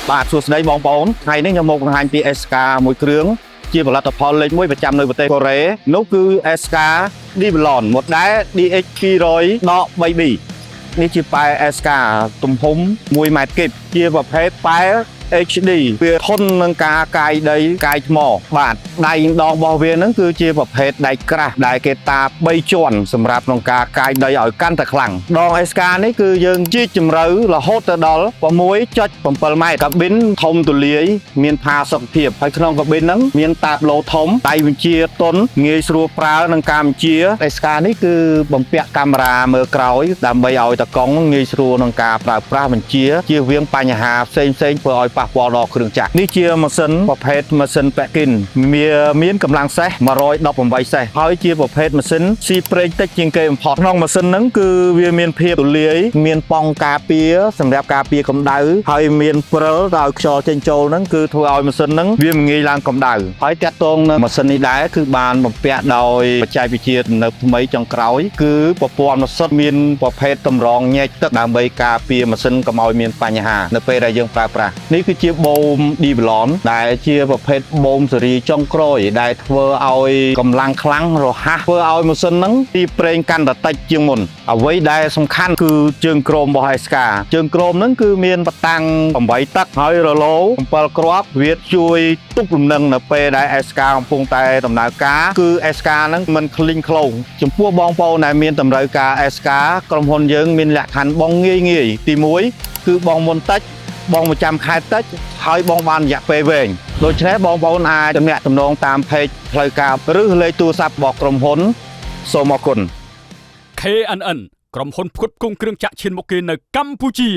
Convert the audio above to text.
បាទសួស្តីបងប្អូនថ្ងៃនេះខ្ញុំមកបង្ហាញពី SK មួយគ្រឿងជាផលិតផលលេខ1ប្រចាំនៅប្រទេសកូរ៉េនោះគឺ SK Divalon model DX 200 ដក 3B នេះជាប៉ែ SK ទំហំ1ម៉ែត្រគីបជាប្រភេទប៉ែ HD វាធន់នឹងការកាយដីកាយថ្មបាទដៃដងរបស់វានឹងគឺជាប្រភេទដៃក្រាស់ដែលគេតា3ជាន់សម្រាប់ក្នុងការកាយដីឲ្យកាន់តែខ្លាំងដង SK នេះគឺយើងជីកជម្រៅរហូតទៅដល់ 6.7 ម៉ែត្រកាប៊ីនធំទូលាយមានផាសុកភាពហើយក្នុងកាប៊ីនហ្នឹងមានតាបឡូធំដៃបញ្ជាទន់ងាយស្រួលប្រើនឹងការបញ្ជា SK នេះគឺបំពាក់កាមេរ៉ាមើលក្រោយដើម្បីឲ្យតកង់ងាយស្រួលក្នុងការប្រើប្រាស់បញ្ជាជៀសវាងបញ្ហាផ្សេងៗធ្វើឲ្យប៉ះពាល់ដល់គ្រឿងចក្រនេះជាម៉ាស៊ីនប្រភេទម៉ាស៊ីនប៉ែគីនមានកម្លាំងសេះ118សេះហើយជាប្រភេទម៉ាស៊ីនស៊ីប្រេងតិចជាងគេបំផុតក្នុងម៉ាស៊ីនហ្នឹងគឺវាមានភាពទូលាយមានប៉ង់ការពារសម្រាប់ការពារកម្ដៅហើយមានព្រិលដល់ខ្យល់ចេញចូលហ្នឹងគឺធ្វើឲ្យម៉ាស៊ីនហ្នឹងវាមិនងាយឡើងកម្ដៅហើយតាក់ទងនឹងម៉ាស៊ីននេះដែរគឺបានបំពាក់ដោយបច្ចេកវិទ្យាទំនើបថ្មីចុងក្រោយគឺប្រព័ន្ធម៉ាស៊ីនមានប្រភេទតម្រងញែកទឹកដើម្បីការពារម៉ាស៊ីនកុំឲ្យមានបញ្ហានៅពេលដែលយើងប្រើប្រាស់នេះគឺជាបូម Divalon ដែលជាប្រភេទបូមស៊េរីចុងក្រោយដែលធ្វើឲ្យកម្លាំងខ្លាំងរហ័សធ្វើឲ្យម៉ាស៊ីនហ្នឹងទីប្រេងកាន់តែតិចជាងមុនអ្វីដែលសំខាន់គឺជើងក្រោមរបស់ SK ជើងក្រោមហ្នឹងគឺមានបតាំង8ទឹកហើយរលោ7គ្រាប់វាជួយទប់លំនឹងនៅពេលដែល SK កំពុងតែដំណើរការគឺ SK ហ្នឹងមិនឃ្លីងឃ្លោងចំពោះបងប្អូនដែលមានតម្រូវការ SK ក្រុមហ៊ុនយើងមានលក្ខខណ្ឌបងងាយទី1គឺបងមុនតិចបងប្រចាំខែតិចហើយបងបានរយៈពេលវែងដូច្នេះបងប្អូនអាចទំនាក់ទំនងតាម page ផ្លូវការឬលេខទូរស័ព្ទរបស់ក្រុមហ៊ុនសូមអរគុណ KNN ក្រុមហ៊ុនផ្គត់ផ្គង់គ្រឿងចក្រឈានមុខគេនៅកម្ពុជា